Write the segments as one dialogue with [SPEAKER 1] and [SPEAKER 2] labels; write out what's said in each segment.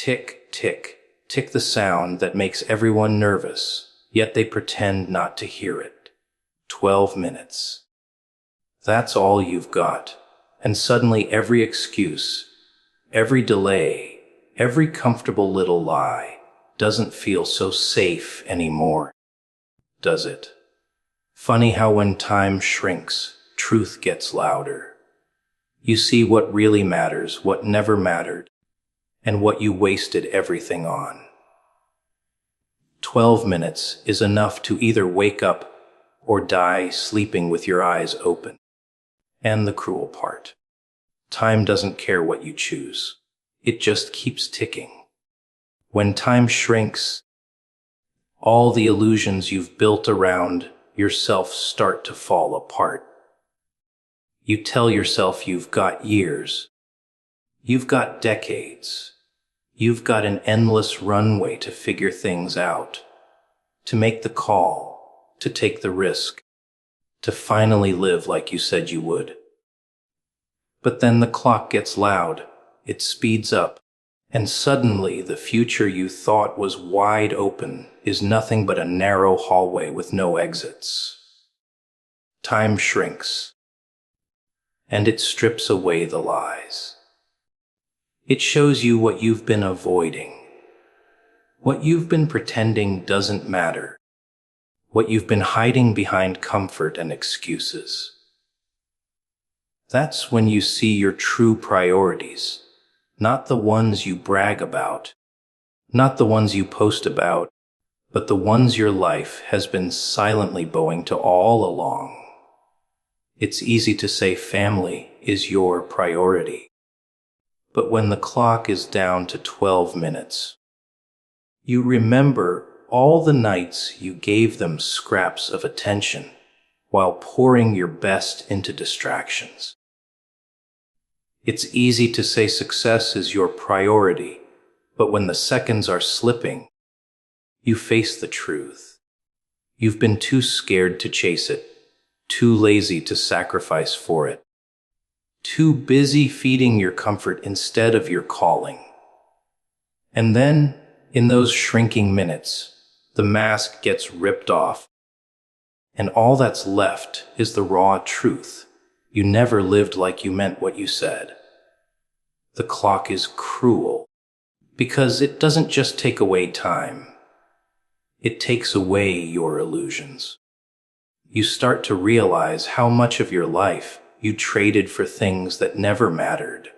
[SPEAKER 1] Tick, tick, tick, the sound that makes everyone nervous, yet they pretend not to hear it. 12 minutes. That's all you've got. And suddenly every excuse, every delay, every comfortable little lie doesn't feel so safe anymore, does it? Funny how when time shrinks, truth gets louder. You see what really matters, what never mattered, and what you wasted everything on. 12 minutes is enough to either wake up or die sleeping with your eyes open. And the cruel part, time doesn't care what you choose. It just keeps ticking. When time shrinks, all the illusions you've built around yourself start to fall apart. You tell yourself you've got years. You've got decades. You've got an endless runway to figure things out, to make the call, to take the risk, to finally live like you said you would. But then the clock gets loud, it speeds up, and suddenly the future you thought was wide open is nothing but a narrow hallway with no exits. Time shrinks, and it strips away the lies. It shows you what you've been avoiding, what you've been pretending doesn't matter, what you've been hiding behind comfort and excuses. That's when you see your true priorities, not the ones you brag about, not the ones you post about, but the ones your life has been silently bowing to all along. It's easy to say family is your priority. But when the clock is down to 12 minutes, you remember all the nights you gave them scraps of attention while pouring your best into distractions. It's easy to say success is your priority, but when the seconds are slipping, you face the truth. You've been too scared to chase it, too lazy to sacrifice for it, too busy feeding your comfort instead of your calling. And then, in those shrinking minutes, the mask gets ripped off, and all that's left is the raw truth. You never lived like you meant what you said. The clock is cruel, because it doesn't just take away time. It takes away your illusions. You start to realize how much of your life you traded for things that never mattered.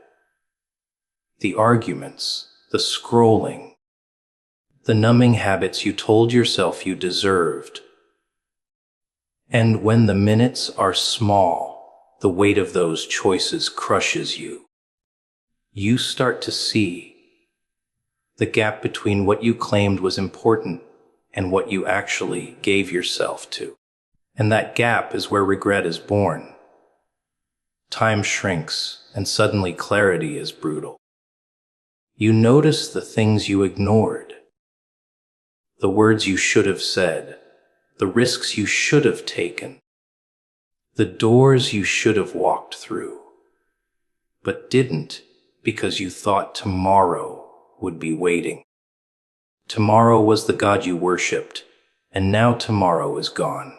[SPEAKER 1] The arguments, the scrolling, the numbing habits you told yourself you deserved. And when the minutes are small, the weight of those choices crushes you. You start to see the gap between what you claimed was important and what you actually gave yourself to. And that gap is where regret is born. Time shrinks, and suddenly clarity is brutal. You notice the things you ignored, the words you should have said, the risks you should have taken, the doors you should have walked through, but didn't because you thought tomorrow would be waiting. Tomorrow was the God you worshipped, and now tomorrow is gone.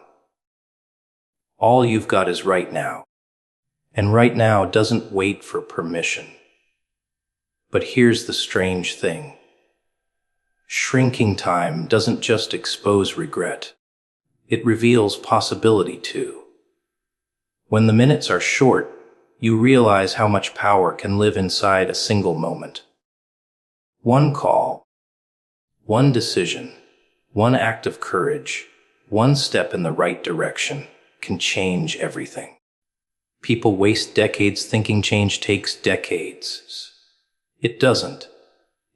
[SPEAKER 1] All you've got is right now. And right now doesn't wait for permission. But here's the strange thing. Shrinking time doesn't just expose regret. It reveals possibility too. When the minutes are short, you realize how much power can live inside a single moment. One call, one decision, one act of courage, one step in the right direction can change everything. People waste decades thinking change takes decades. It doesn't.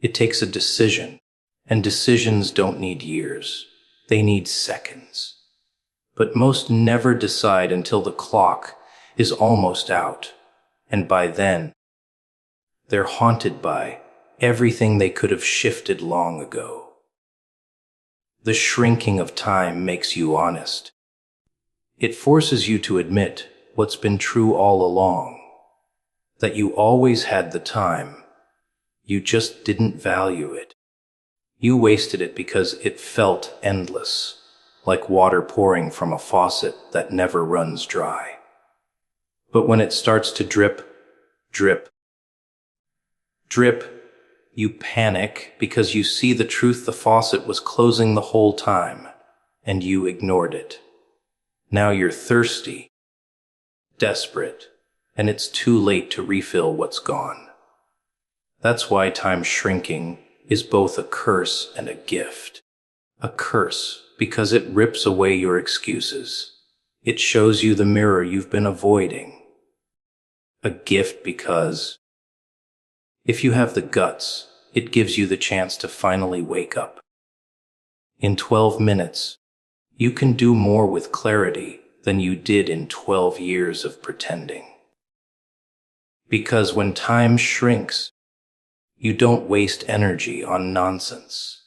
[SPEAKER 1] It takes a decision, and decisions don't need years. They need seconds. But most never decide until the clock is almost out, and by then, they're haunted by everything they could have shifted long ago. The shrinking of time makes you honest. It forces you to admit what's been true all along, that you always had the time, You just didn't value it. You wasted it because it felt endless, like water pouring from a faucet that never runs dry. But when it starts to drip, drip, drip, you panic because you see the truth the faucet was closing the whole time, and you ignored it. Now you're thirsty, desperate, and it's too late to refill what's gone. That's why time shrinking is both a curse and a gift. A curse because it rips away your excuses. It shows you the mirror you've been avoiding. A gift because if you have the guts, it gives you the chance to finally wake up. In 12 minutes, you can do more with clarity than you did in 12 years of pretending. Because when time shrinks, you don't waste energy on nonsense.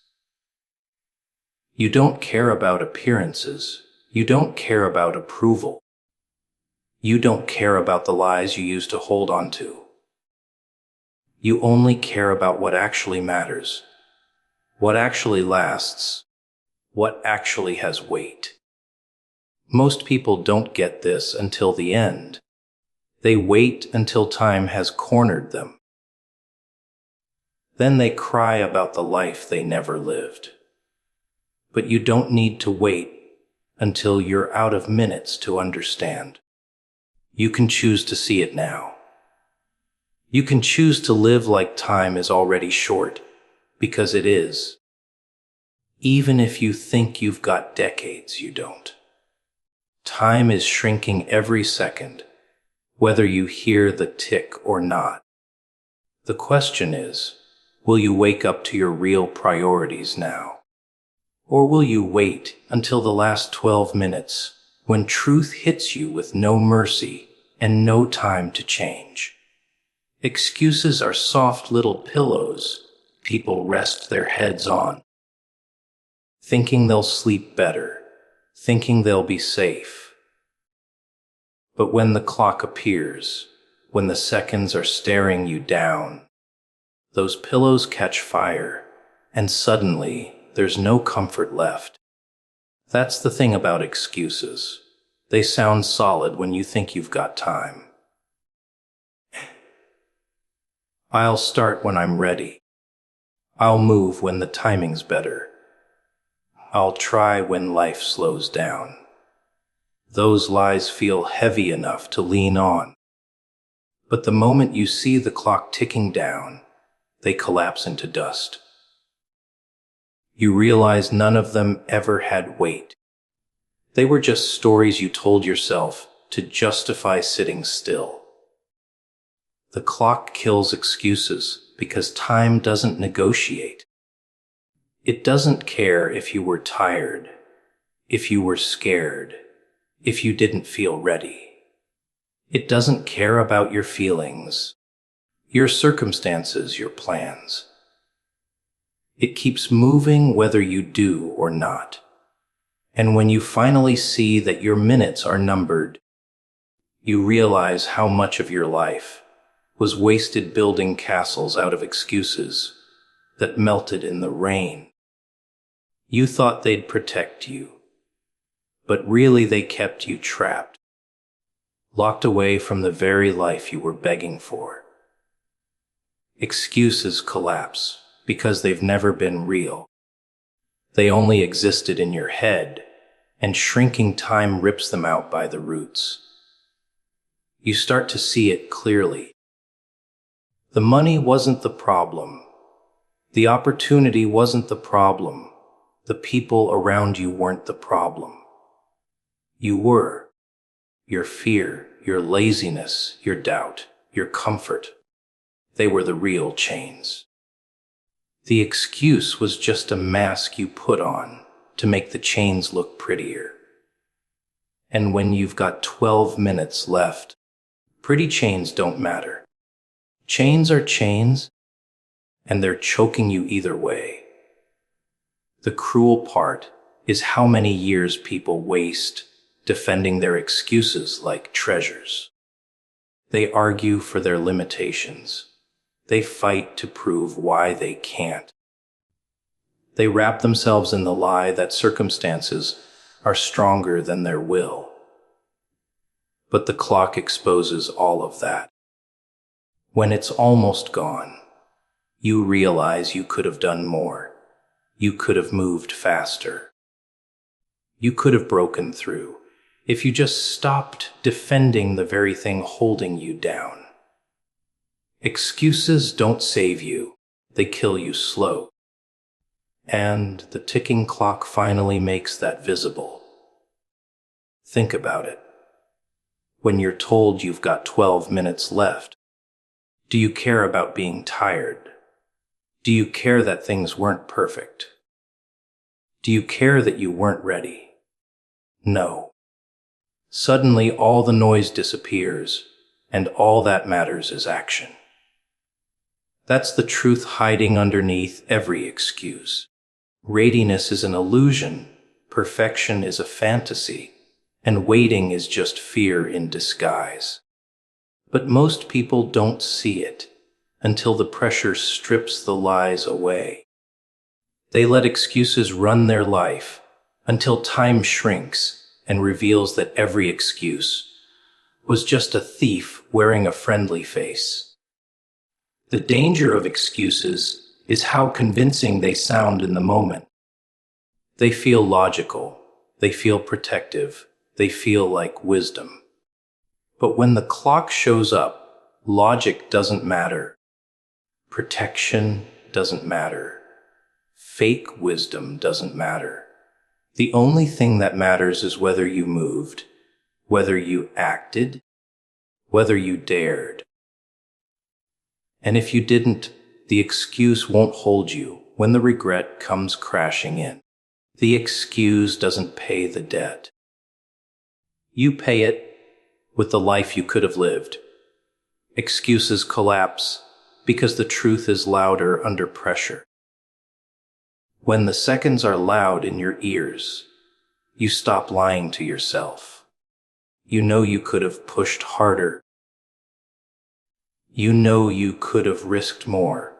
[SPEAKER 1] You don't care about appearances. You don't care about approval. You don't care about the lies you used to hold on to. You only care about what actually matters, what actually lasts, what actually has weight. Most people don't get this until the end. They wait until time has cornered them. Then they cry about the life they never lived. But you don't need to wait until you're out of minutes to understand. You can choose to see it now. You can choose to live like time is already short, because it is. Even if you think you've got decades, you don't. Time is shrinking every second, whether you hear the tick or not. The question is, will you wake up to your real priorities now? Or will you wait until the last 12 minutes, when truth hits you with no mercy and no time to change? Excuses are soft little pillows people rest their heads on, thinking they'll sleep better, thinking they'll be safe. But when the clock appears, when the seconds are staring you down, those pillows catch fire, and suddenly there's no comfort left. That's the thing about excuses. They sound solid when you think you've got time. I'll start when I'm ready. I'll move when the timing's better. I'll try when life slows down. Those lies feel heavy enough to lean on. But the moment you see the clock ticking down, they collapse into dust. You realize none of them ever had weight. They were just stories you told yourself to justify sitting still. The clock kills excuses because time doesn't negotiate. It doesn't care if you were tired, if you were scared, if you didn't feel ready. It doesn't care about your feelings, your circumstances, your plans. It keeps moving whether you do or not. And when you finally see that your minutes are numbered, you realize how much of your life was wasted building castles out of excuses that melted in the rain. You thought they'd protect you, but really they kept you trapped, locked away from the very life you were begging for. Excuses collapse because they've never been real. They only existed in your head, and shrinking time rips them out by the roots. You start to see it clearly. The money wasn't the problem. The opportunity wasn't the problem. The people around you weren't the problem. You were. Your fear, your laziness, your doubt, your comfort. They were the real chains. The excuse was just a mask you put on to make the chains look prettier. And when you've got 12 minutes left, pretty chains don't matter. Chains are chains, and they're choking you either way. The cruel part is how many years people waste defending their excuses like treasures. They argue for their limitations. They fight to prove why they can't. They wrap themselves in the lie that circumstances are stronger than their will. But the clock exposes all of that. When it's almost gone, you realize you could have done more. You could have moved faster. You could have broken through if you just stopped defending the very thing holding you down. Excuses don't save you. They kill you slow. And the ticking clock finally makes that visible. Think about it. When you're told you've got 12 minutes left, do you care about being tired? Do you care that things weren't perfect? Do you care that you weren't ready? No. Suddenly all the noise disappears, and all that matters is action. That's the truth hiding underneath every excuse. Readiness is an illusion, perfection is a fantasy, and waiting is just fear in disguise. But most people don't see it until the pressure strips the lies away. They let excuses run their life until time shrinks and reveals that every excuse was just a thief wearing a friendly face. The danger of excuses is how convincing they sound in the moment. They feel logical, they feel protective, they feel like wisdom. But when the clock shows up, logic doesn't matter. Protection doesn't matter. Fake wisdom doesn't matter. The only thing that matters is whether you moved, whether you acted, whether you dared. And if you didn't, the excuse won't hold you when the regret comes crashing in. The excuse doesn't pay the debt. You pay it with the life you could have lived. Excuses collapse because the truth is louder under pressure. When the seconds are loud in your ears, you stop lying to yourself. You know you could have pushed harder. You know you could have risked more.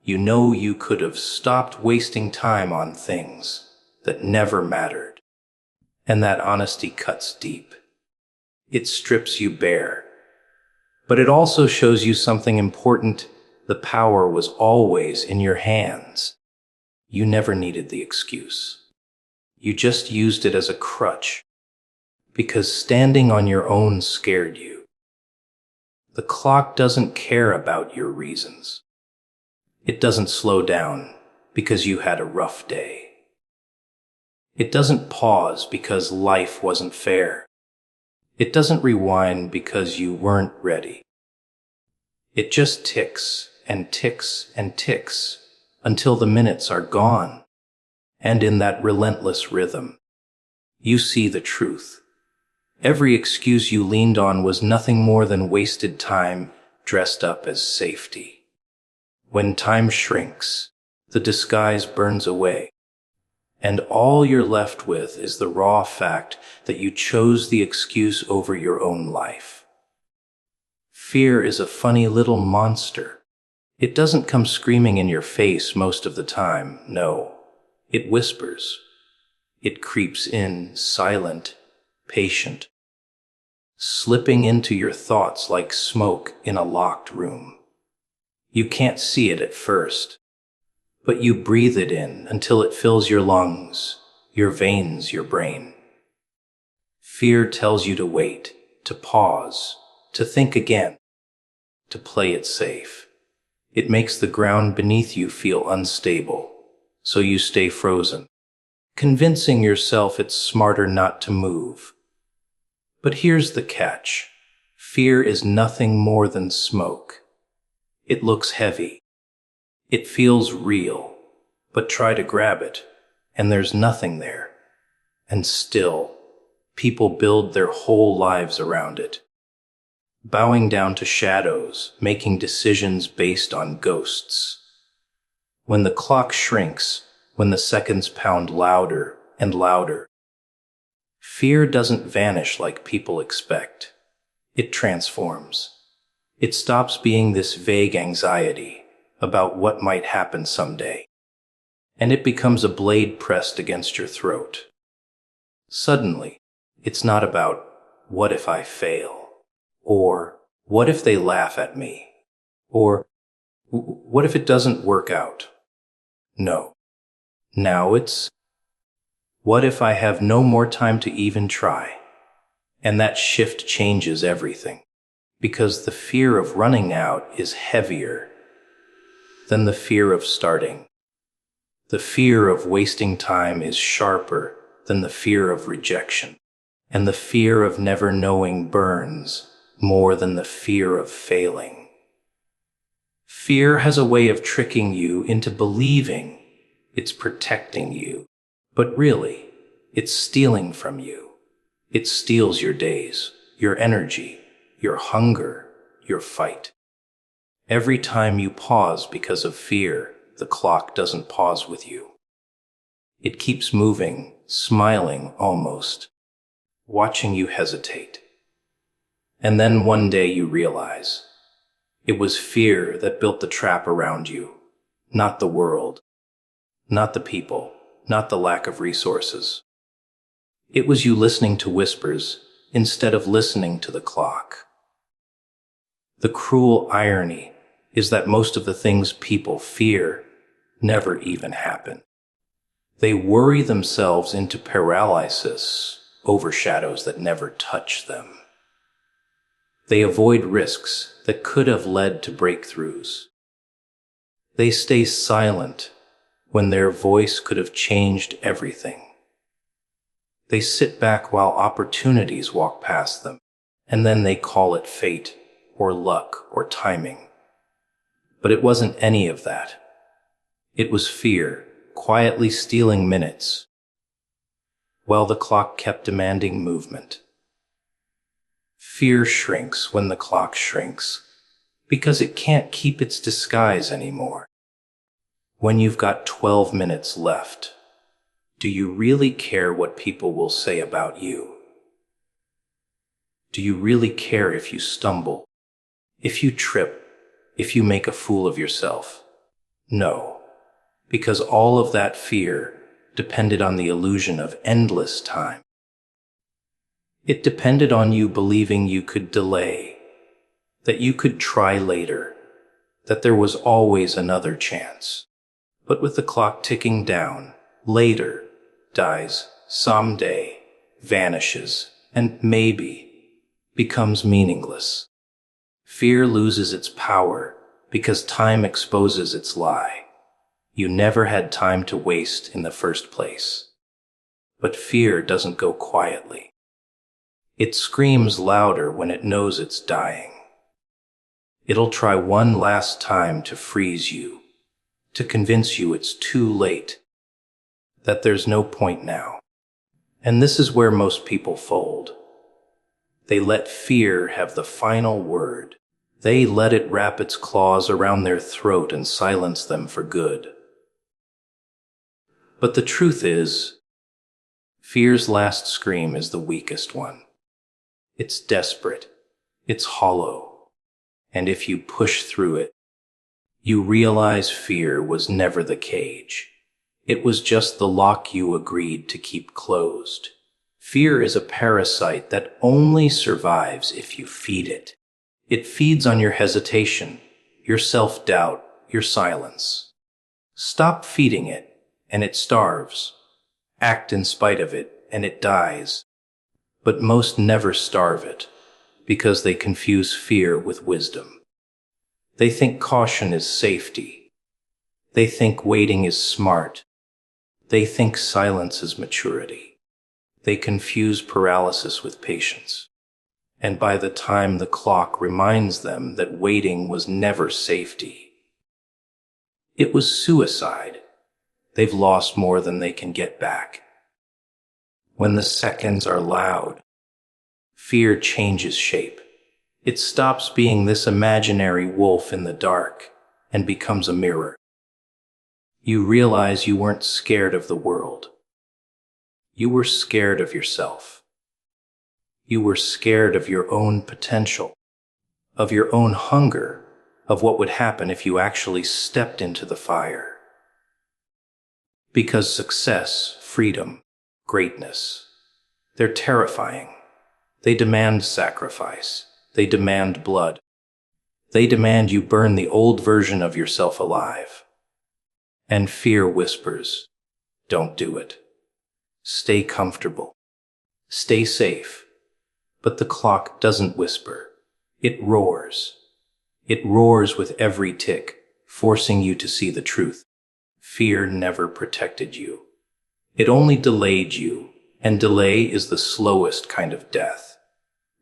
[SPEAKER 1] You know you could have stopped wasting time on things that never mattered. And that honesty cuts deep. It strips you bare. But it also shows you something important. The power was always in your hands. You never needed the excuse. You just used it as a crutch because standing on your own scared you. The clock doesn't care about your reasons. It doesn't slow down because you had a rough day. It doesn't pause because life wasn't fair. It doesn't rewind because you weren't ready. It just ticks and ticks and ticks until the minutes are gone. And in that relentless rhythm, you see the truth. Every excuse you leaned on was nothing more than wasted time dressed up as safety. When time shrinks, the disguise burns away, and all you're left with is the raw fact that you chose the excuse over your own life. Fear is a funny little monster. It doesn't come screaming in your face most of the time, no. It whispers. It creeps in, silent, patient, slipping into your thoughts like smoke in a locked room. You can't see it at first, but you breathe it in until it fills your lungs, your veins, your brain. Fear tells you to wait, to pause, to think again, to play it safe. It makes the ground beneath you feel unstable, so you stay frozen, convincing yourself it's smarter not to move. But here's the catch. Fear is nothing more than smoke. It looks heavy. It feels real, but try to grab it, and there's nothing there. And still, people build their whole lives around it, bowing down to shadows, making decisions based on ghosts. When the clock shrinks, when the seconds pound louder and louder, fear doesn't vanish like people expect. It transforms. It stops being this vague anxiety about what might happen someday, and it becomes a blade pressed against your throat. Suddenly, it's not about, what if I fail? Or, what if they laugh at me? Or, what if it doesn't work out? No. Now it's, what if I have no more time to even try? And that shift changes everything, because the fear of running out is heavier than the fear of starting. The fear of wasting time is sharper than the fear of rejection, and the fear of never knowing burns more than the fear of failing. Fear has a way of tricking you into believing it's protecting you, but really, it's stealing from you. It steals your days, your energy, your hunger, your fight. Every time you pause because of fear, the clock doesn't pause with you. It keeps moving, smiling almost, watching you hesitate. And then one day you realize it was fear that built the trap around you, not the world, not the people, not the lack of resources. It was you listening to whispers instead of listening to the clock. The cruel irony is that most of the things people fear never even happen. They worry themselves into paralysis over shadows that never touch them. They avoid risks that could have led to breakthroughs. They stay silent when their voice could have changed everything. They sit back while opportunities walk past them, and then they call it fate or luck or timing. But it wasn't any of that. It was fear, quietly stealing minutes, while the clock kept demanding movement. Fear shrinks when the clock shrinks, because it can't keep its disguise anymore. When you've got 12 minutes left, do you really care what people will say about you? Do you really care if you stumble, if you trip, if you make a fool of yourself? No, because all of that fear depended on the illusion of endless time. It depended on you believing you could delay, that you could try later, that there was always another chance. But with the clock ticking down, later dies, someday vanishes, and maybe becomes meaningless. Fear loses its power because time exposes its lie. You never had time to waste in the first place. But fear doesn't go quietly. It screams louder when it knows it's dying. It'll try one last time to freeze you, to convince you it's too late, that there's no point now. And this is where most people fold. They let fear have the final word. They let it wrap its claws around their throat and silence them for good. But the truth is, fear's last scream is the weakest one. It's desperate, it's hollow, and if you push through it, you realize fear was never the cage. It was just the lock you agreed to keep closed. Fear is a parasite that only survives if you feed it. It feeds on your hesitation, your self-doubt, your silence. Stop feeding it, and it starves. Act in spite of it, and it dies. But most never starve it, because they confuse fear with wisdom. They think caution is safety. They think waiting is smart. They think silence is maturity. They confuse paralysis with patience. And by the time the clock reminds them that waiting was never safety, it was suicide, they've lost more than they can get back. When the seconds are loud, fear changes shape. It stops being this imaginary wolf in the dark and becomes a mirror. You realize you weren't scared of the world. You were scared of yourself. You were scared of your own potential. of your own hunger, of what would happen if you actually stepped into the fire. Because success, freedom, greatness, they're terrifying. They demand sacrifice. They demand blood. They demand you burn the old version of yourself alive. And fear whispers, don't do it. Stay comfortable. Stay safe. But the clock doesn't whisper. It roars. It roars with every tick, forcing you to see the truth. Fear never protected you. It only delayed you, and delay is the slowest kind of death.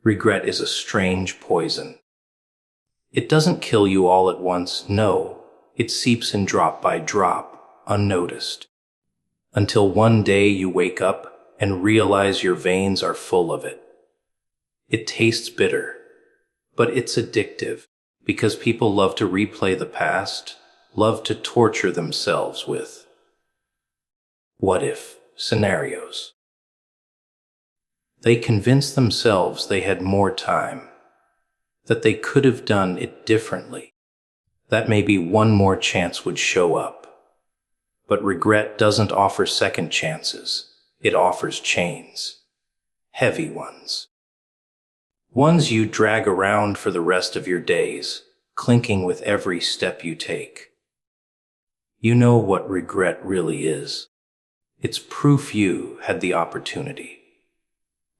[SPEAKER 1] Regret is a strange poison. It doesn't kill you all at once, no. It seeps in drop by drop, unnoticed. Until one day you wake up and realize your veins are full of it. It tastes bitter, but it's addictive because people love to replay the past, love to torture themselves with what-if scenarios. They convince themselves they had more time, that they could have done it differently, that maybe one more chance would show up. But regret doesn't offer second chances. It offers chains. Heavy ones. Ones you drag around for the rest of your days, clinking with every step you take. You know what regret really is. It's proof you had the opportunity.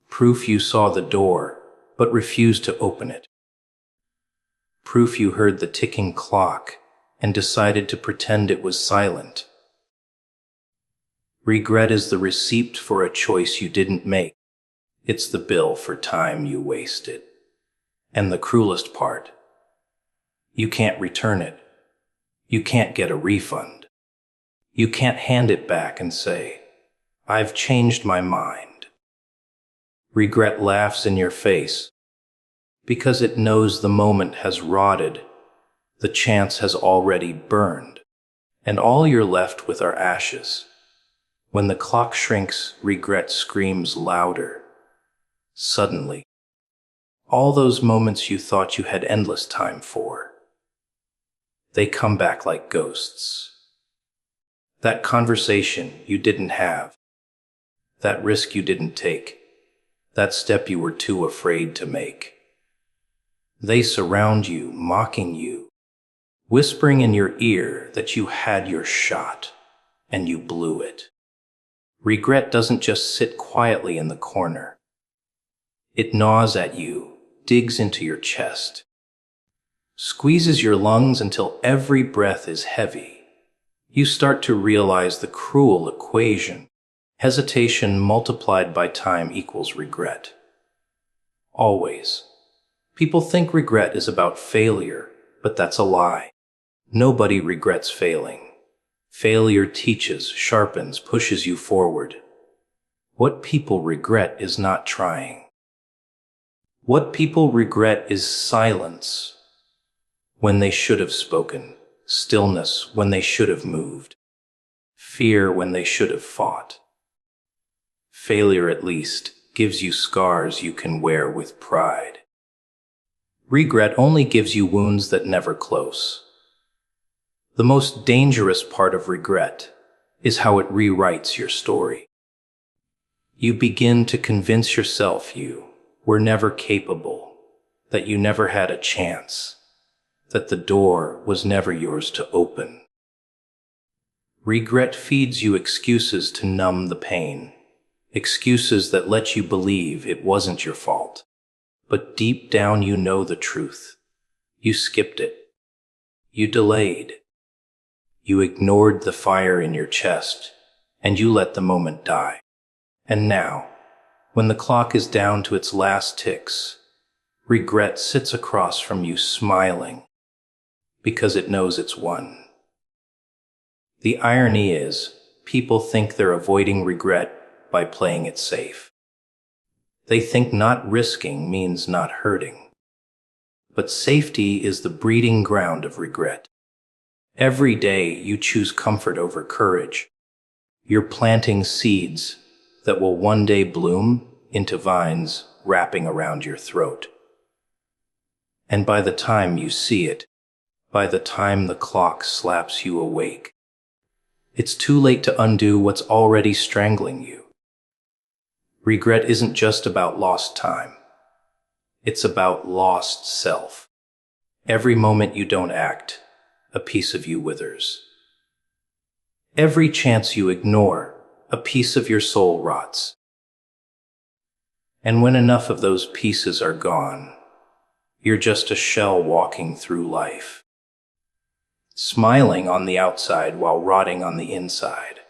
[SPEAKER 1] Proof you saw the door, but refused to open it. Proof you heard the ticking clock and decided to pretend it was silent. Regret is the receipt for a choice you didn't make. It's the bill for time you wasted. And the cruelest part, you can't return it. You can't get a refund. You can't hand it back and say, I've changed my mind. Regret laughs in your face because it knows the moment has rotted, the chance has already burned, and all you're left with are ashes. When the clock shrinks, regret screams louder. Suddenly, all those moments you thought you had endless time for, they come back like ghosts. That conversation you didn't have, that risk you didn't take, that step you were too afraid to make. They surround you, mocking you, whispering in your ear that you had your shot, and you blew it. Regret doesn't just sit quietly in the corner. It gnaws at you, digs into your chest, squeezes your lungs until every breath is heavy. You start to realize the cruel equation. Hesitation multiplied by time equals regret. Always. People think regret is about failure, but that's a lie. Nobody regrets failing. Failure teaches, sharpens, pushes you forward. What people regret is not trying. What people regret is silence when they should have spoken, stillness when they should have moved, fear when they should have fought. Failure, at least, gives you scars you can wear with pride. Regret only gives you wounds that never close. The most dangerous part of regret is how it rewrites your story. You begin to convince yourself you were never capable, that you never had a chance, that the door was never yours to open. Regret feeds you excuses to numb the pain, excuses that let you believe it wasn't your fault. But deep down you know the truth. You skipped it. You delayed. You ignored the fire in your chest, and you let the moment die. And now, when the clock is down to its last ticks, regret sits across from you smiling, because it knows it's won. The irony is, people think they're avoiding regret by playing it safe. They think not risking means not hurting. But safety is the breeding ground of regret. Every day you choose comfort over courage. You're planting seeds that will one day bloom into vines wrapping around your throat. And by the time you see it, by the time the clock slaps you awake, it's too late to undo what's already strangling you. Regret isn't just about lost time. It's about lost self. Every moment you don't act, a piece of you withers. Every chance you ignore, a piece of your soul rots. And when enough of those pieces are gone, you're just a shell walking through life, smiling on the outside while rotting on the inside.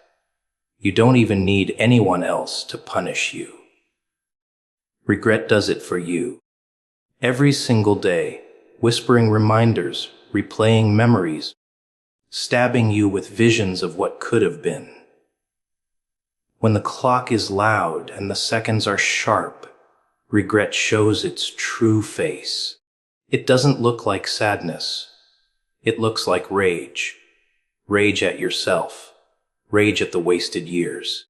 [SPEAKER 1] You don't even need anyone else to punish you. Regret does it for you. Every single day, whispering reminders, replaying memories, stabbing you with visions of what could have been. When the clock is loud and the seconds are sharp, regret shows its true face. It doesn't look like sadness. It looks like rage. Rage at yourself. Rage at the wasted years.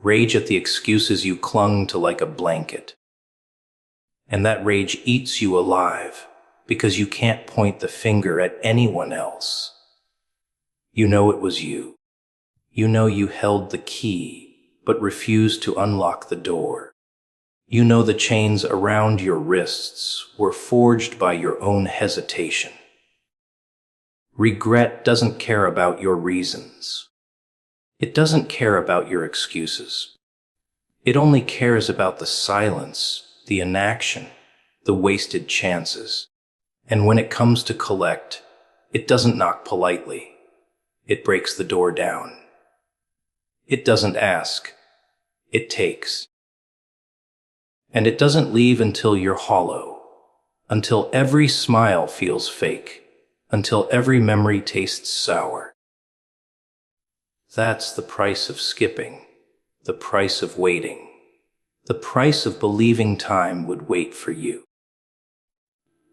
[SPEAKER 1] Rage at the excuses you clung to like a blanket. And that rage eats you alive because you can't point the finger at anyone else. You know it was you. You know you held the key, but refused to unlock the door. You know the chains around your wrists were forged by your own hesitation. Regret doesn't care about your reasons. It doesn't care about your excuses. It only cares about the silence, the inaction, the wasted chances. And when it comes to collect, it doesn't knock politely. It breaks the door down. It doesn't ask. It takes. And it doesn't leave until you're hollow, until every smile feels fake, until every memory tastes sour. That's the price of skipping, the price of waiting, the price of believing time would wait for you.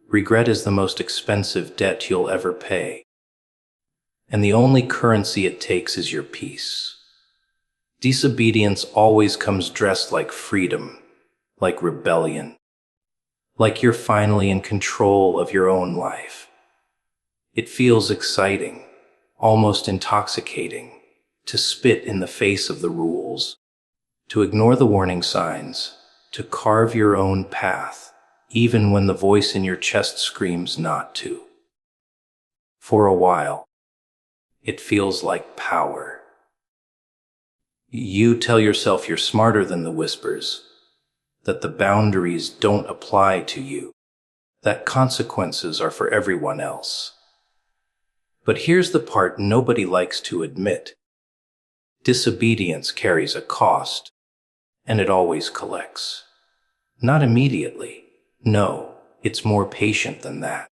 [SPEAKER 1] Regret is the most expensive debt you'll ever pay, and the only currency it takes is your peace. Disobedience always comes dressed like freedom, like rebellion, like you're finally in control of your own life. It feels exciting, almost intoxicating, to spit in the face of the rules, to ignore the warning signs, to carve your own path, even when the voice in your chest screams not to. For a while, it feels like power. You tell yourself you're smarter than the whispers, that the boundaries don't apply to you, that consequences are for everyone else. But here's the part nobody likes to admit. Disobedience carries a cost, and it always collects. Not immediately. No, it's more patient than that.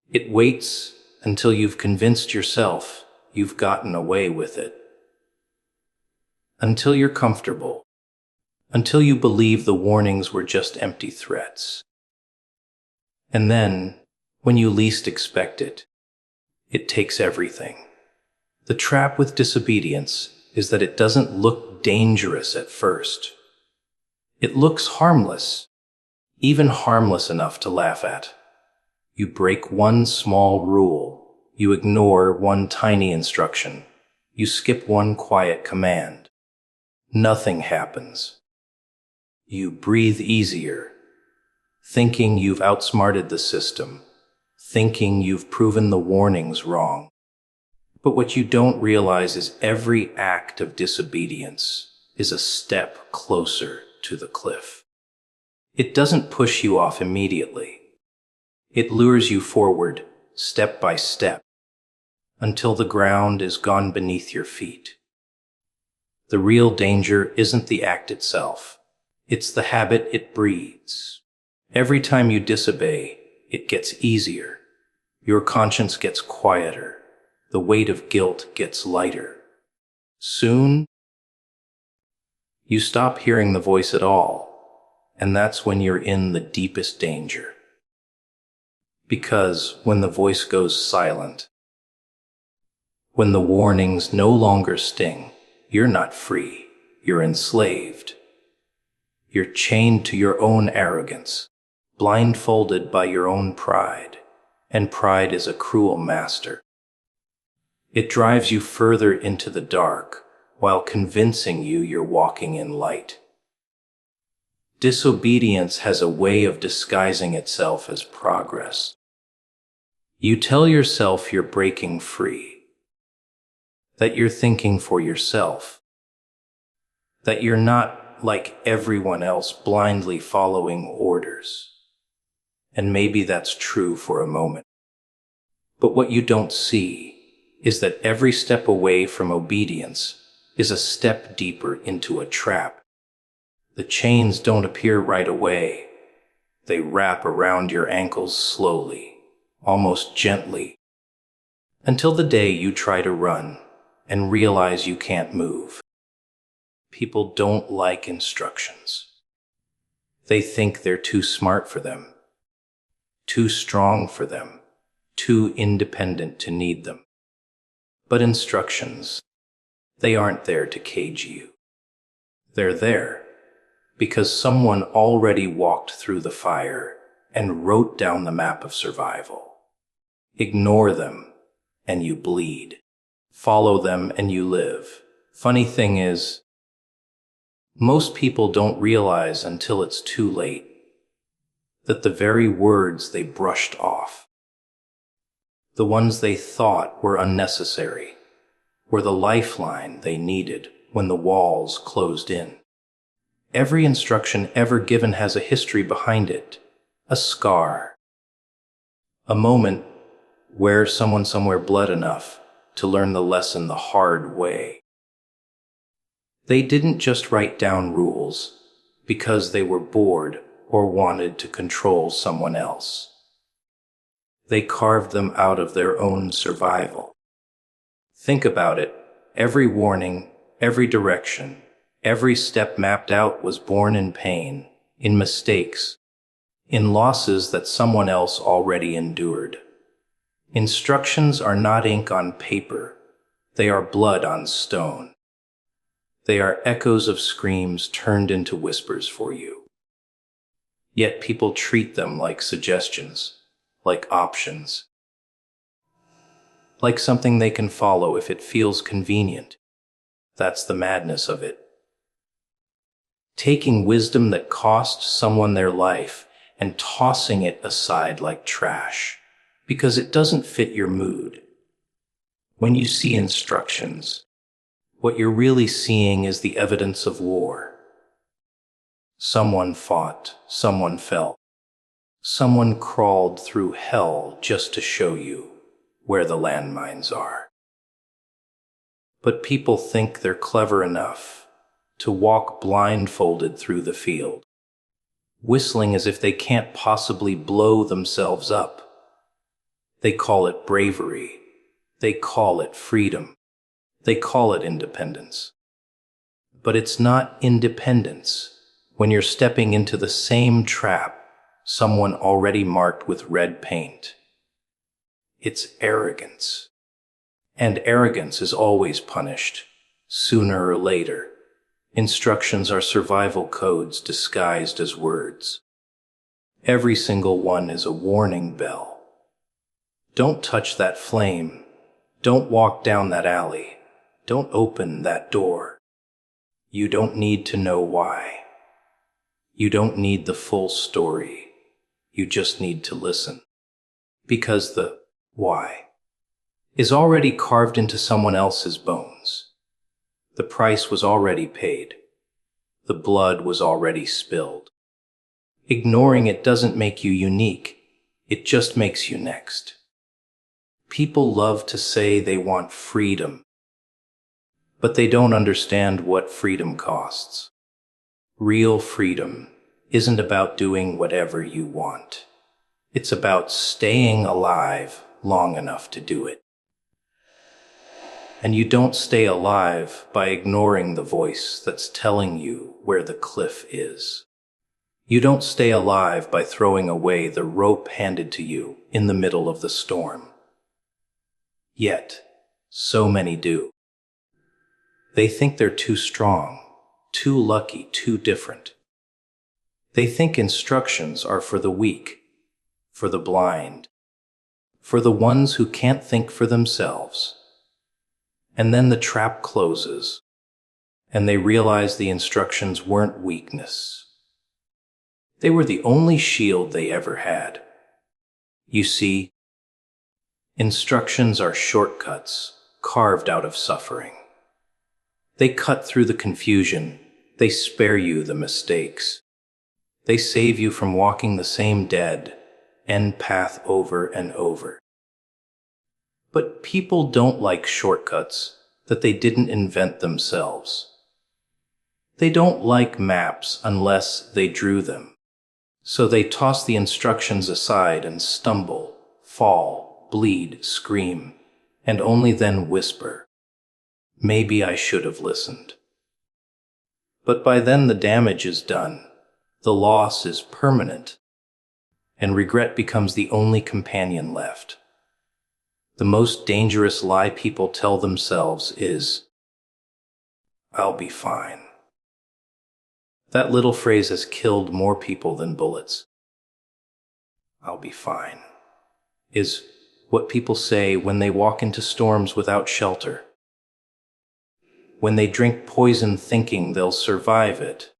[SPEAKER 1] It waits until you've convinced yourself you've gotten away with it. Until you're comfortable. Until you believe the warnings were just empty threats. And then, when you least expect it, it takes everything. The trap with disobedience is that it doesn't look dangerous at first. It looks harmless, even harmless enough to laugh at. You break one small rule, you ignore one tiny instruction, you skip one quiet command. Nothing happens. You breathe easier, thinking you've outsmarted the system, thinking you've proven the warnings wrong. But what you don't realize is every act of disobedience is a step closer to the cliff. It doesn't push you off immediately. It lures you forward, step by step, until the ground is gone beneath your feet. The real danger isn't the act itself. It's the habit it breeds. Every time you disobey, it gets easier. Your conscience gets quieter. The weight of guilt gets lighter. Soon, you stop hearing the voice at all, and that's when you're in the deepest danger. Because when the voice goes silent, when the warnings no longer sting, you're not free, you're enslaved. You're chained to your own arrogance, blindfolded by your own pride, and pride is a cruel master. It drives you further into the dark while convincing you you're walking in light. Disobedience has a way of disguising itself as progress. You tell yourself you're breaking free, that you're thinking for yourself, that you're not like everyone else blindly following orders. And maybe that's true for a moment. But what you don't see is that every step away from obedience is a step deeper into a trap. The chains don't appear right away. They wrap around your ankles slowly, almost gently, until the day you try to run and realize you can't move. People don't like instructions. They think they're too smart for them, too strong for them, too independent to need them. But instructions, they aren't there to cage you. They're there because someone already walked through the fire and wrote down the map of survival. Ignore them and you bleed. Follow them and you live. Funny thing is, most people don't realize until it's too late that the very words they brushed off, the ones they thought were unnecessary, were the lifeline they needed when the walls closed in. Every instruction ever given has a history behind it, a scar, a moment where someone somewhere bled enough to learn the lesson the hard way. They didn't just write down rules because they were bored or wanted to control someone else. They carved them out of their own survival. Think about it. Every warning, every direction, every step mapped out was born in pain, in mistakes, in losses that someone else already endured. Instructions are not ink on paper. They are blood on stone. They are echoes of screams turned into whispers for you. Yet people treat them like suggestions, like options, like something they can follow if it feels convenient. That's the madness of it. Taking wisdom that cost someone their life and tossing it aside like trash because it doesn't fit your mood. When you see instructions, what you're really seeing is the evidence of war. Someone fought, someone fell, someone crawled through hell just to show you where the landmines are. But people think they're clever enough to walk blindfolded through the field, whistling as if they can't possibly blow themselves up. They call it bravery. They call it freedom. They call it independence. But it's not independence when you're stepping into the same trap someone already marked with red paint. It's arrogance. And arrogance is always punished, sooner or later. Instructions are survival codes disguised as words. Every single one is a warning bell. Don't touch that flame. Don't walk down that alley. Don't open that door. You don't need to know why. You don't need the full story. You just need to listen. Because the why is already carved into someone else's bones. The price was already paid. The blood was already spilled. Ignoring it doesn't make you unique. It just makes you next. People love to say they want freedom, but they don't understand what freedom costs. Real freedom isn't about doing whatever you want. It's about staying alive long enough to do it. And you don't stay alive by ignoring the voice that's telling you where the cliff is. You don't stay alive by throwing away the rope handed to you in the middle of the storm. Yet, so many do. They think they're too strong, too lucky, too different. They think instructions are for the weak, for the blind, for the ones who can't think for themselves. And then the trap closes, and they realize the instructions weren't weakness. They were the only shield they ever had. You see, instructions are shortcuts carved out of suffering. They cut through the confusion. They spare you the mistakes. They save you from walking the same dead end path over and over. But people don't like shortcuts that they didn't invent themselves. They don't like maps unless they drew them. So they toss the instructions aside and stumble, fall, bleed, scream, and only then whisper, "Maybe I should have listened." But by then the damage is done. The loss is permanent, and regret becomes the only companion left. The most dangerous lie people tell themselves is, "I'll be fine." That little phrase has killed more people than bullets. "I'll be fine" is what people say when they walk into storms without shelter, when they drink poison thinking they'll survive it,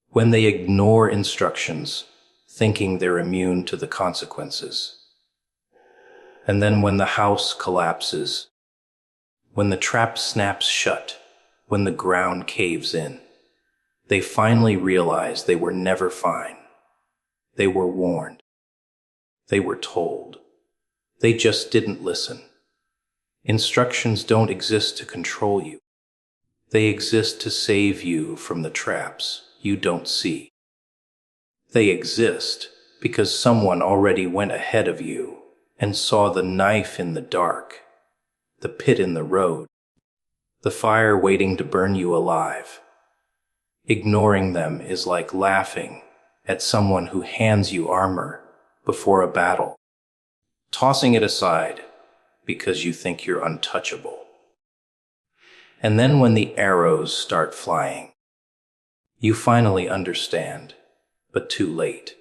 [SPEAKER 1] when they ignore instructions thinking they're immune to the consequences. And then when the house collapses, when the trap snaps shut, when the ground caves in, they finally realize they were never fine. They were warned. They were told. They just didn't listen. Instructions don't exist to control you. They exist to save you from the traps you don't see. They exist because someone already went ahead of you and saw the knife in the dark, the pit in the road, the fire waiting to burn you alive. Ignoring them is like laughing at someone who hands you armor before a battle, tossing it aside because you think you're untouchable. And then when the arrows start flying, you finally understand, but too late.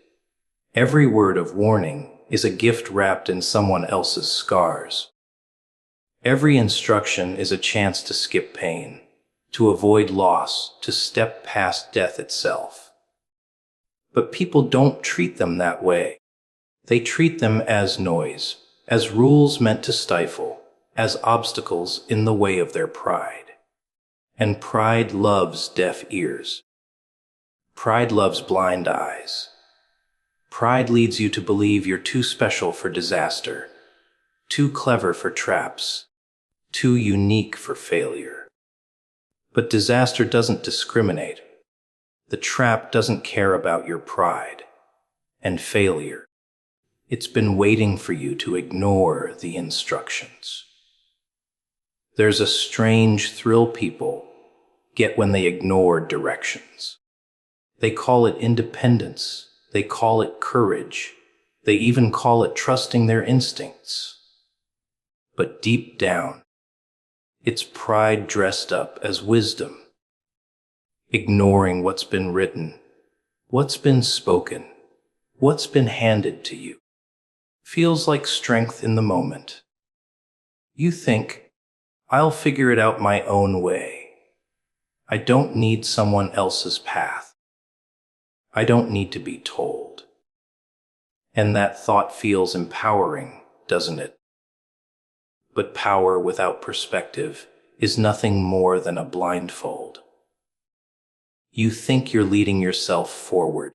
[SPEAKER 1] Every word of warning is a gift wrapped in someone else's scars. Every instruction is a chance to skip pain, to avoid loss, to step past death itself. But people don't treat them that way. They treat them as noise, as rules meant to stifle, as obstacles in the way of their pride. And pride loves deaf ears. Pride loves blind eyes. Pride leads you to believe you're too special for disaster, too clever for traps, too unique for failure. But disaster doesn't discriminate. The trap doesn't care about your pride. And failure, it's been waiting for you to ignore the instructions. There's a strange thrill people get when they ignore directions. They call it independence. They call it courage. They even call it trusting their instincts. But deep down, it's pride dressed up as wisdom. Ignoring what's been written, what's been spoken, what's been handed to you, feels like strength in the moment. You think, "I'll figure it out my own way. I don't need someone else's path. I don't need to be told." And that thought feels empowering, doesn't it? But power without perspective is nothing more than a blindfold. You think you're leading yourself forward,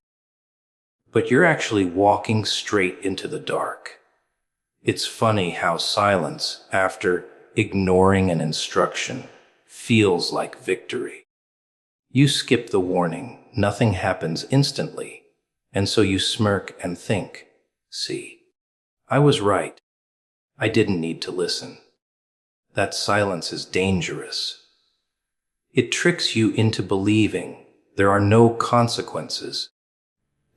[SPEAKER 1] but you're actually walking straight into the dark. It's funny how silence, after ignoring an instruction, feels like victory. You skip the warning, nothing happens instantly, and so you smirk and think, "See, I was right. I didn't need to listen." That silence is dangerous. It tricks you into believing there are no consequences,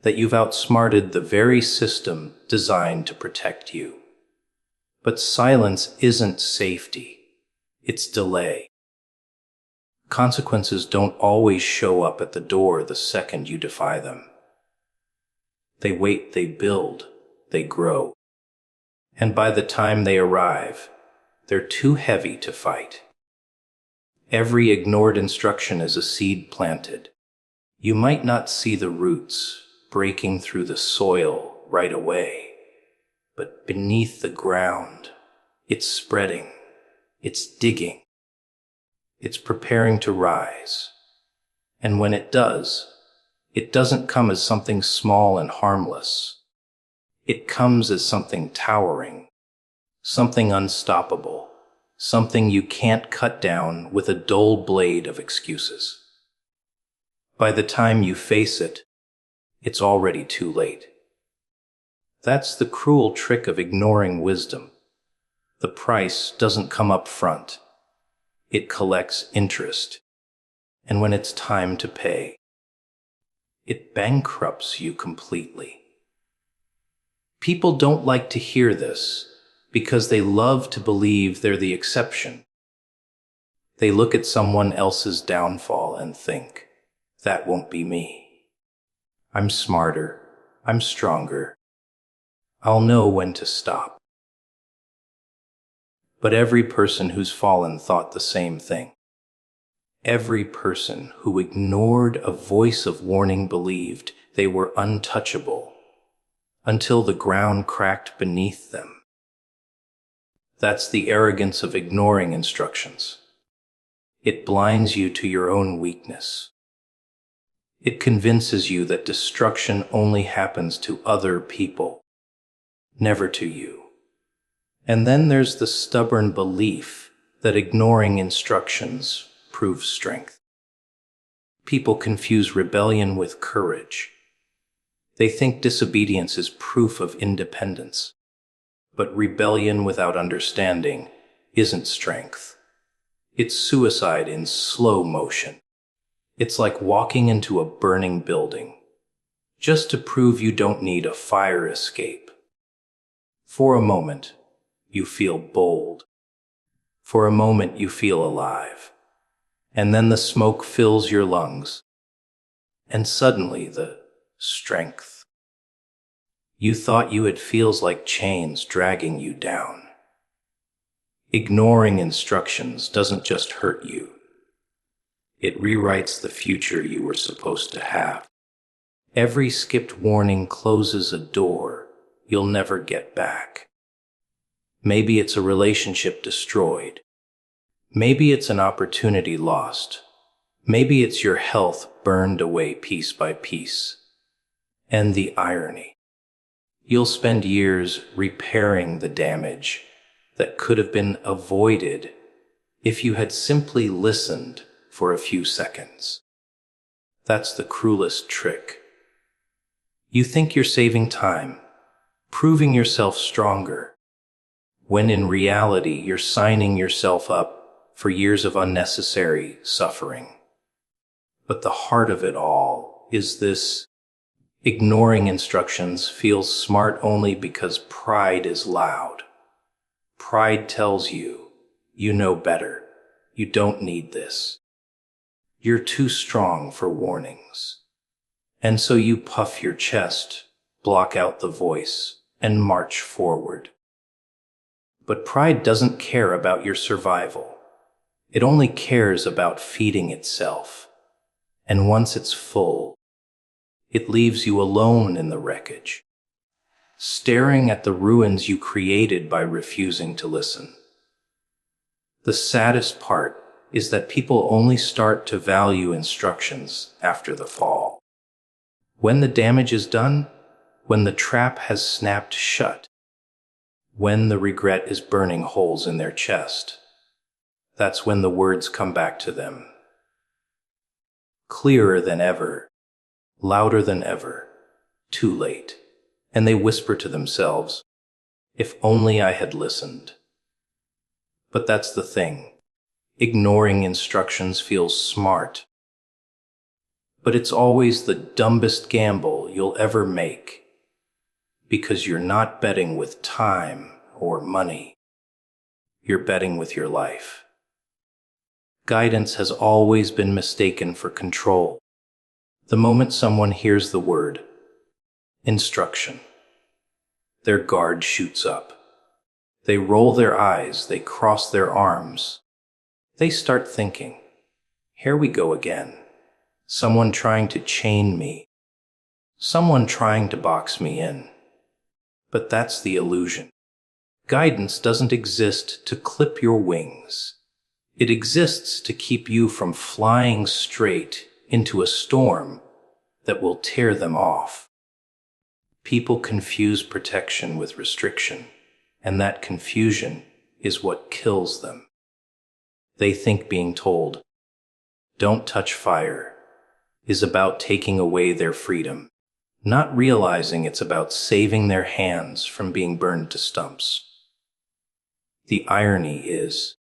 [SPEAKER 1] that you've outsmarted the very system designed to protect you. But silence isn't safety, it's delay. Consequences don't always show up at the door the second you defy them. They wait, they build, they grow. And by the time they arrive, they're too heavy to fight. Every ignored instruction is a seed planted. You might not see the roots breaking through the soil right away, but beneath the ground, it's spreading, it's digging, it's preparing to rise. And when it does, it doesn't come as something small and harmless. It comes as something towering, something unstoppable, something you can't cut down with a dull blade of excuses. By the time you face it, it's already too late. That's the cruel trick of ignoring wisdom. The price doesn't come up front. It collects interest. And when it's time to pay, it bankrupts you completely. People don't like to hear this because they love to believe they're the exception. They look at someone else's downfall and think, that won't be me. I'm smarter. I'm stronger. I'll know when to stop. But every person who's fallen thought the same thing. Every person who ignored a voice of warning believed they were untouchable until the ground cracked beneath them. That's the arrogance of ignoring instructions. It blinds you to your own weakness. It convinces you that destruction only happens to other people, never to you. And then there's the stubborn belief that ignoring instructions proves strength. People confuse rebellion with courage. They think disobedience is proof of independence. But rebellion without understanding isn't strength. It's suicide in slow motion. It's like walking into a burning building, just to prove you don't need a fire escape. For a moment, you feel bold. For a moment, you feel alive. And then the smoke fills your lungs. And suddenly, the strength. You thought you had feels like chains dragging you down. Ignoring instructions doesn't just hurt you. It rewrites the future you were supposed to have. Every skipped warning closes a door you'll never get back. Maybe it's a relationship destroyed. Maybe it's an opportunity lost. Maybe it's your health burned away piece by piece. And the irony. You'll spend years repairing the damage that could have been avoided if you had simply listened for a few seconds. That's the cruelest trick. You think you're saving time, proving yourself stronger, when in reality you're signing yourself up for years of unnecessary suffering. But the heart of it all is this: ignoring instructions feels smart only because pride is loud. Pride tells you, you know better. You don't need this. You're too strong for warnings. And so you puff your chest, block out the voice, and march forward. But pride doesn't care about your survival. It only cares about feeding itself. And once it's full, it leaves you alone in the wreckage, staring at the ruins you created by refusing to listen. The saddest part is that people only start to value instructions after the fall. When the damage is done, when the trap has snapped shut, when the regret is burning holes in their chest, that's when the words come back to them. Clearer than ever, louder than ever, too late. And they whisper to themselves, if only I had listened. But that's the thing. Ignoring instructions feels smart. But it's always the dumbest gamble you'll ever make, because you're not betting with time or money. You're betting with your life. Guidance has always been mistaken for control. The moment someone hears the word instruction, their guard shoots up. They roll their eyes, they cross their arms. They start thinking, here we go again. Someone trying to chain me. Someone trying to box me in. But that's the illusion. Guidance doesn't exist to clip your wings. It exists to keep you from flying straight into a storm that will tear them off. People confuse protection with restriction, and that confusion is what kills them. They think being told, "Don't touch fire," is about taking away their freedom, not realizing it's about saving their hands from being burned to stumps. The irony is,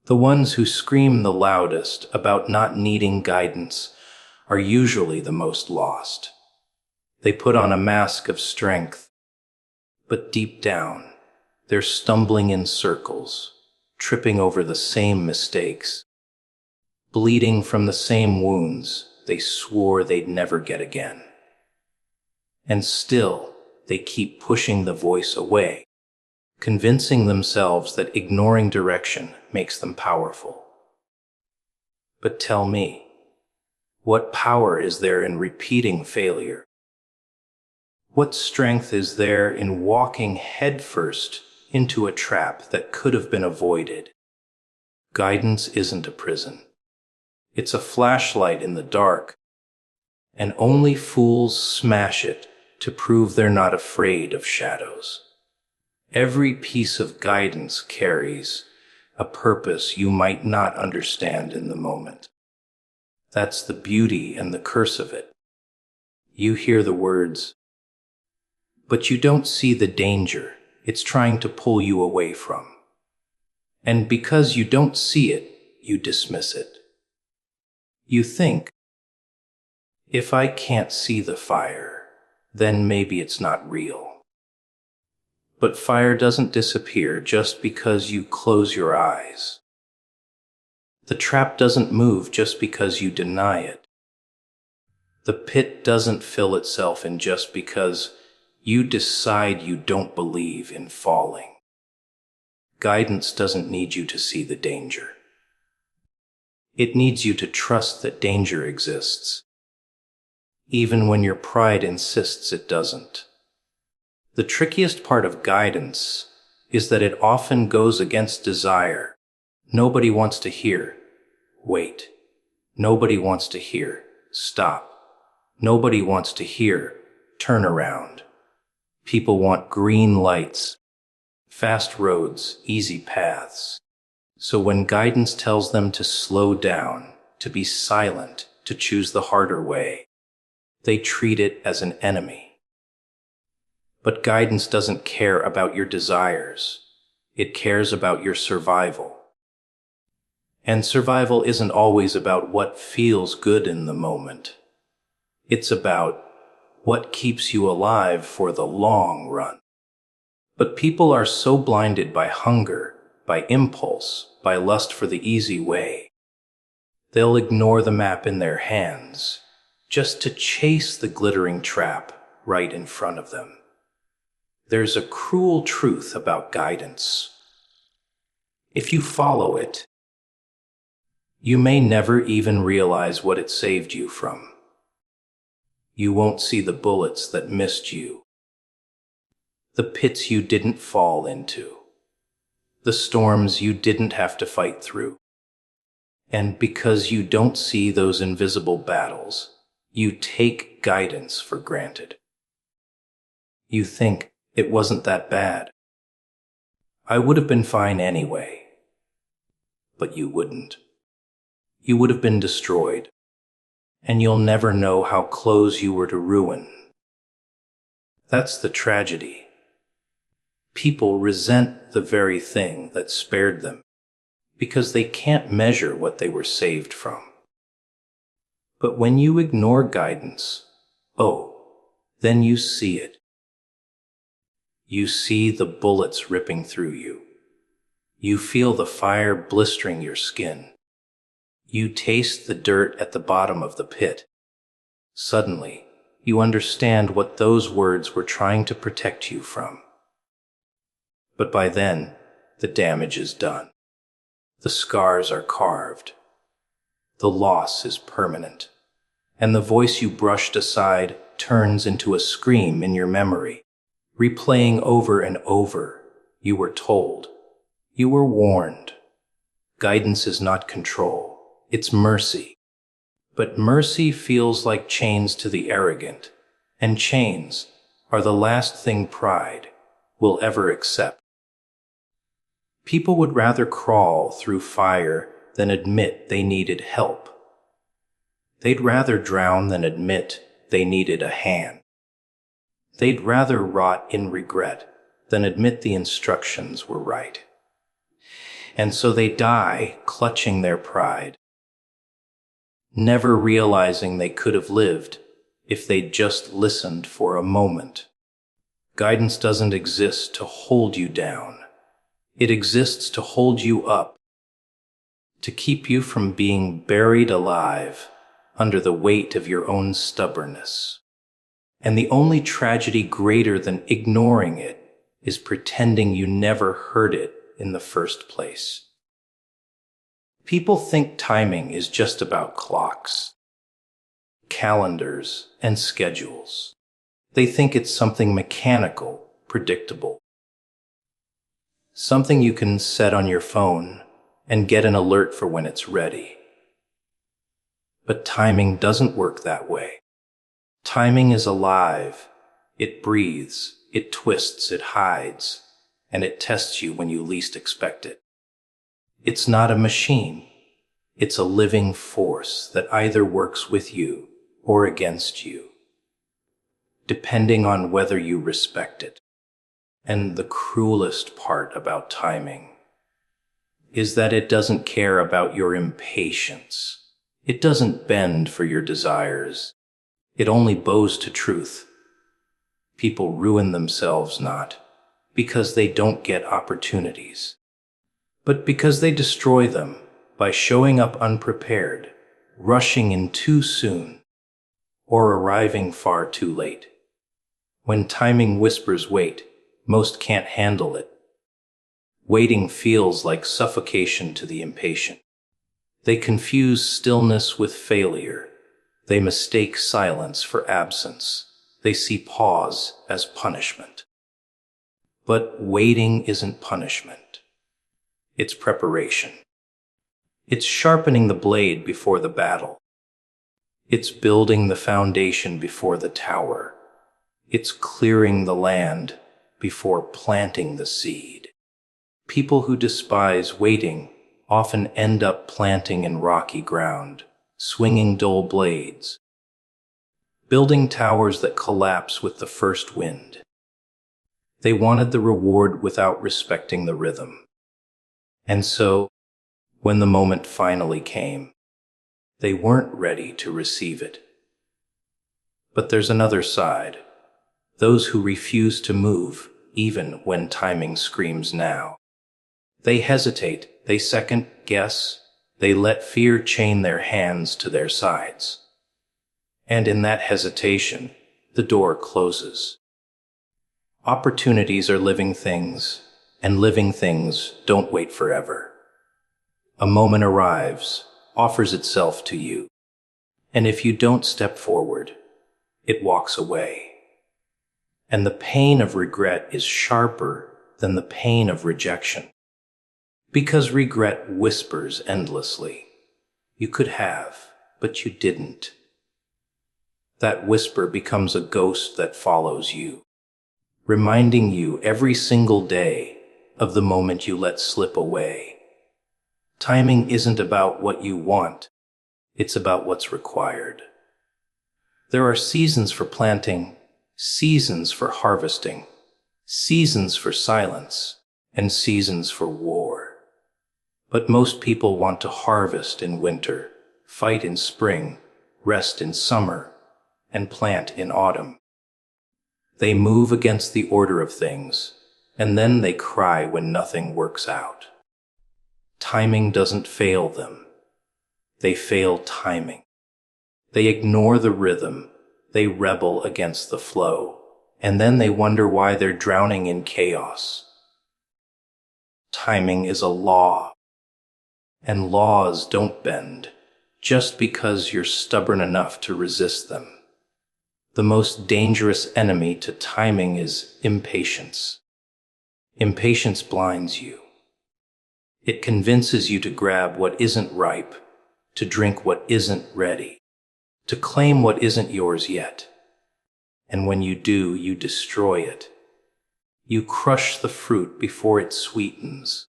[SPEAKER 1] the ones who scream the loudest about not needing guidance are usually the most lost. They put on a mask of strength, but deep down, they're stumbling in circles, tripping over the same mistakes, bleeding from the same wounds they swore they'd never get again. And still, they keep pushing the voice away, convincing themselves that ignoring direction makes them powerful. But tell me, what power is there in repeating failure? What strength is there in walking headfirst into a trap that could have been avoided? Guidance isn't a prison. It's a flashlight in the dark, and only fools smash it to prove they're not afraid of shadows. Every piece of guidance carries a purpose you might not understand in the moment. That's the beauty and the curse of it. You hear the words, but you don't see the danger it's trying to pull you away from. And because you don't see it, you dismiss it. You think, if I can't see the fire, then maybe it's not real. But fire doesn't disappear just because you close your eyes. The trap doesn't move just because you deny it. The pit doesn't fill itself in just because you decide you don't believe in falling. Guidance doesn't need you to see the danger. It needs you to trust that danger exists, even when your pride insists it doesn't. The trickiest part of guidance is that it often goes against desire. Nobody wants to hear, wait. Nobody wants to hear, stop. Nobody wants to hear, turn around. People want green lights, fast roads, easy paths. So when guidance tells them to slow down, to be silent, to choose the harder way, they treat it as an enemy. But guidance doesn't care about your desires. It cares about your survival. And survival isn't always about what feels good in the moment. It's about what keeps you alive for the long run. But people are so blinded by hunger, by impulse, by lust for the easy way. They'll ignore the map in their hands just to chase the glittering trap right in front of them. There's a cruel truth about guidance. If you follow it, you may never even realize what it saved you from. You won't see the bullets that missed you, the pits you didn't fall into, the storms you didn't have to fight through. And because you don't see those invisible battles, you take guidance for granted. You think, it wasn't that bad. I would have been fine anyway. But you wouldn't. You would have been destroyed, and you'll never know how close you were to ruin. That's the tragedy. People resent the very thing that spared them because they can't measure what they were saved from. But when you ignore guidance, then you see it. You see the bullets ripping through you. You feel the fire blistering your skin. You taste the dirt at the bottom of the pit. Suddenly, you understand what those words were trying to protect you from. But by then, the damage is done. The scars are carved. The loss is permanent. And the voice you brushed aside turns into a scream in your memory, replaying over and over. You were told. You were warned. Guidance is not control. It's mercy. But mercy feels like chains to the arrogant, and chains are the last thing pride will ever accept. People would rather crawl through fire than admit they needed help. They'd rather drown than admit they needed a hand. They'd rather rot in regret than admit the instructions were right. And so they die clutching their pride, never realizing they could have lived if they'd just listened for a moment. Guidance doesn't exist to hold you down. It exists to hold you up, to keep you from being buried alive under the weight of your own stubbornness. And the only tragedy greater than ignoring it is pretending you never heard it in the first place. People think timing is just about clocks, calendars, and schedules. They think it's something mechanical, predictable. Something you can set on your phone and get an alert for when it's ready. But timing doesn't work that way. Timing is alive. It breathes, it twists, it hides, and it tests you when you least expect it. It's not a machine. It's a living force that either works with you or against you, depending on whether you respect it. And the cruelest part about timing is that it doesn't care about your impatience. It doesn't bend for your desires. It only bows to truth. People ruin themselves not because they don't get opportunities, but because they destroy them by showing up unprepared, rushing in too soon, or arriving far too late. When timing whispers wait, most can't handle it. Waiting feels like suffocation to the impatient. They confuse stillness with failure. They mistake silence for absence. They see pause as punishment. But waiting isn't punishment. It's preparation. It's sharpening the blade before the battle. It's building the foundation before the tower. It's clearing the land before planting the seed. People who despise waiting often end up planting in rocky ground, swinging dull blades, building towers that collapse with the first wind. They wanted the reward without respecting the rhythm. And so, when the moment finally came, they weren't ready to receive it. But there's another side. Those who refuse to move, even when timing screams now. They hesitate, they second guess, they let fear chain their hands to their sides. And in that hesitation, the door closes. Opportunities are living things, and living things don't wait forever. A moment arrives, offers itself to you, and if you don't step forward, it walks away. And the pain of regret is sharper than the pain of rejection. Because regret whispers endlessly. You could have, but you didn't. That whisper becomes a ghost that follows you, reminding you every single day of the moment you let slip away. Timing isn't about what you want, it's about what's required. There are seasons for planting, seasons for harvesting, seasons for silence, and seasons for war. But most people want to harvest in winter, fight in spring, rest in summer, and plant in autumn. They move against the order of things, and then they cry when nothing works out. Timing doesn't fail them. They fail timing. They ignore the rhythm. They rebel against the flow. And then they wonder why they're drowning in chaos. Timing is a law. And laws don't bend just because you're stubborn enough to resist them. The most dangerous enemy to timing is impatience. Impatience blinds you. It convinces you to grab what isn't ripe, to drink what isn't ready, to claim what isn't yours yet. And when you do, you destroy it. You crush the fruit before it sweetens.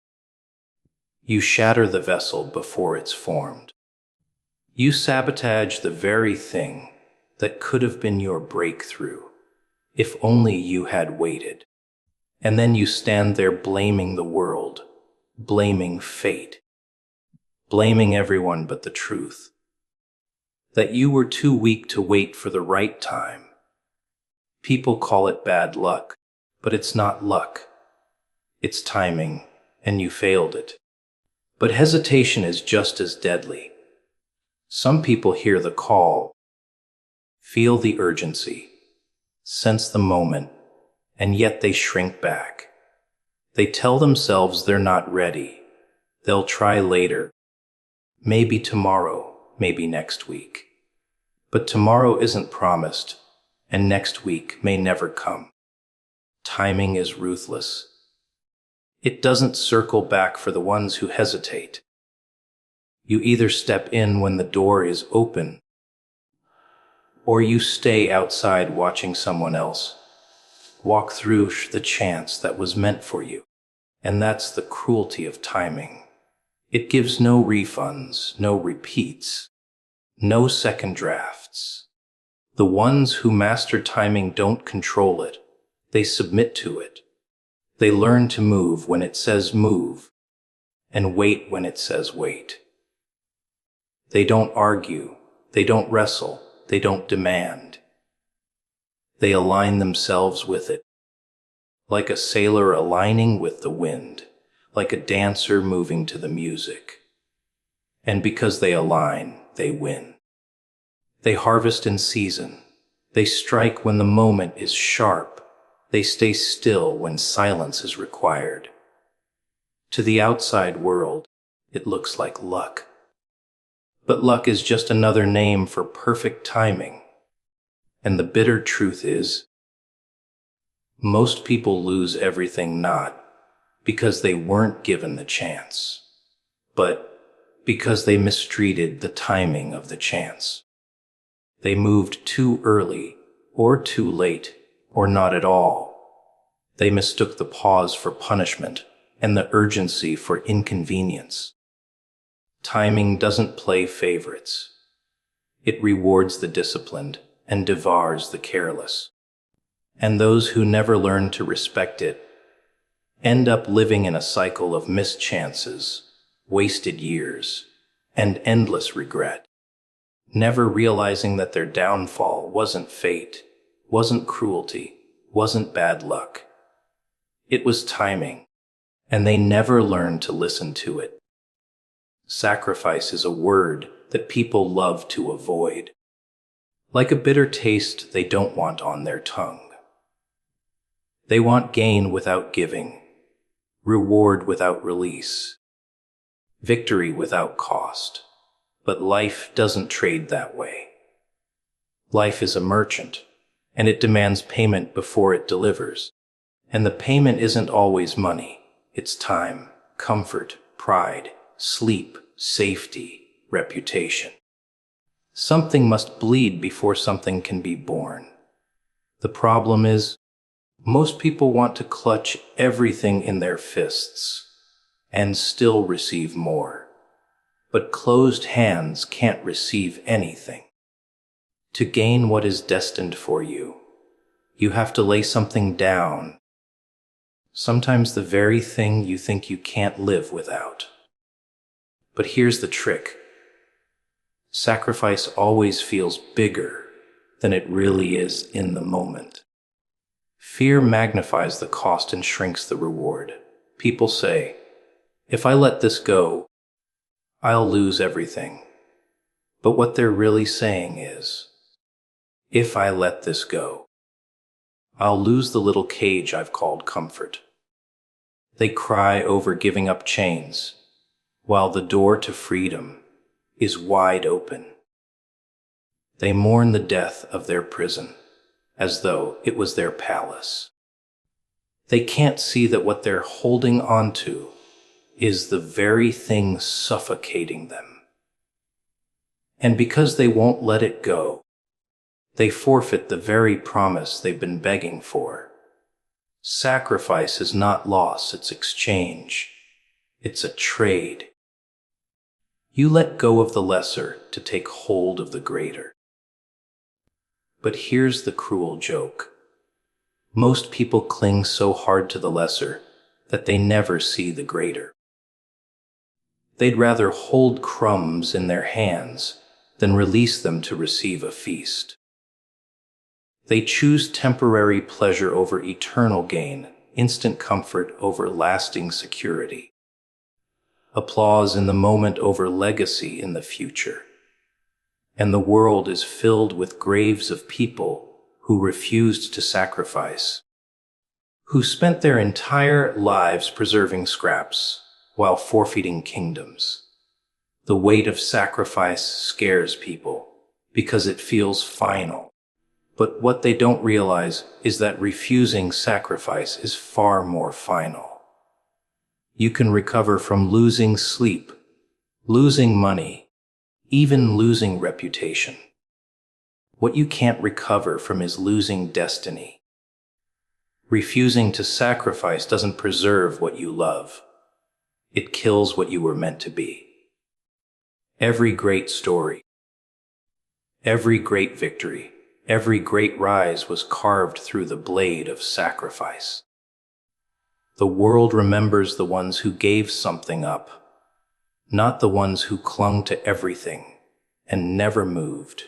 [SPEAKER 1] You shatter the vessel before it's formed. You sabotage the very thing that could have been your breakthrough, if only you had waited. And then you stand there blaming the world, blaming fate, blaming everyone but the truth. That you were too weak to wait for the right time. People call it bad luck, but it's not luck. It's timing, and you failed it. But hesitation is just as deadly. Some people hear the call, feel the urgency, sense the moment, and yet they shrink back. They tell themselves they're not ready. They'll try later. Maybe tomorrow, maybe next week. But tomorrow isn't promised, and next week may never come. Timing is ruthless. It doesn't circle back for the ones who hesitate. You either step in when the door is open, or you stay outside watching someone else walk through the chance that was meant for you. And that's the cruelty of timing. It gives no refunds, no repeats, no second drafts. The ones who master timing don't control it. They submit to it. They learn to move when it says move, and wait when it says wait. They don't argue. They don't wrestle. They don't demand. They align themselves with it. Like a sailor aligning with the wind, like a dancer moving to the music. And because they align, they win. They harvest in season. They strike when the moment is sharp. They stay still when silence is required. To the outside world, it looks like luck. But luck is just another name for perfect timing. And the bitter truth is, most people lose everything not because they weren't given the chance, but because they mistreated the timing of the chance. They moved too early, or too late, or not at all. They mistook the pause for punishment and the urgency for inconvenience. Timing doesn't play favorites. It rewards the disciplined and devours the careless. And those who never learn to respect it end up living in a cycle of missed chances, wasted years, and endless regret, never realizing that their downfall wasn't fate, wasn't cruelty, wasn't bad luck. It was timing, and they never learned to listen to it. Sacrifice is a word that people love to avoid, like a bitter taste they don't want on their tongue. They want gain without giving, reward without release, victory without cost. But life doesn't trade that way. Life is a merchant, and it demands payment before it delivers. And the payment isn't always money. It's time, comfort, pride, sleep, safety, reputation. Something must bleed before something can be born. The problem is, most people want to clutch everything in their fists and still receive more. But closed hands can't receive anything. To gain what is destined for you, you have to lay something down. Sometimes the very thing you think you can't live without. But here's the trick. Sacrifice always feels bigger than it really is in the moment. Fear magnifies the cost and shrinks the reward. People say, if I let this go, I'll lose everything. But what they're really saying is, if I let this go, I'll lose the little cage I've called comfort. They cry over giving up chains, while the door to freedom is wide open. They mourn the death of their prison, as though it was their palace. They can't see that what they're holding onto is the very thing suffocating them. And because they won't let it go, they forfeit the very promise they've been begging for. Sacrifice is not loss, it's exchange. It's a trade. You let go of the lesser to take hold of the greater. But here's the cruel joke. Most people cling so hard to the lesser that they never see the greater. They'd rather hold crumbs in their hands than release them to receive a feast. They choose temporary pleasure over eternal gain, instant comfort over lasting security, applause in the moment over legacy in the future. And the world is filled with graves of people who refused to sacrifice, who spent their entire lives preserving scraps while forfeiting kingdoms. The weight of sacrifice scares people because it feels final. But what they don't realize is that refusing sacrifice is far more final. You can recover from losing sleep, losing money, even losing reputation. What you can't recover from is losing destiny. Refusing to sacrifice doesn't preserve what you love. It kills what you were meant to be. Every great story, every great victory, every great rise was carved through the blade of sacrifice. The world remembers the ones who gave something up, not the ones who clung to everything and never moved.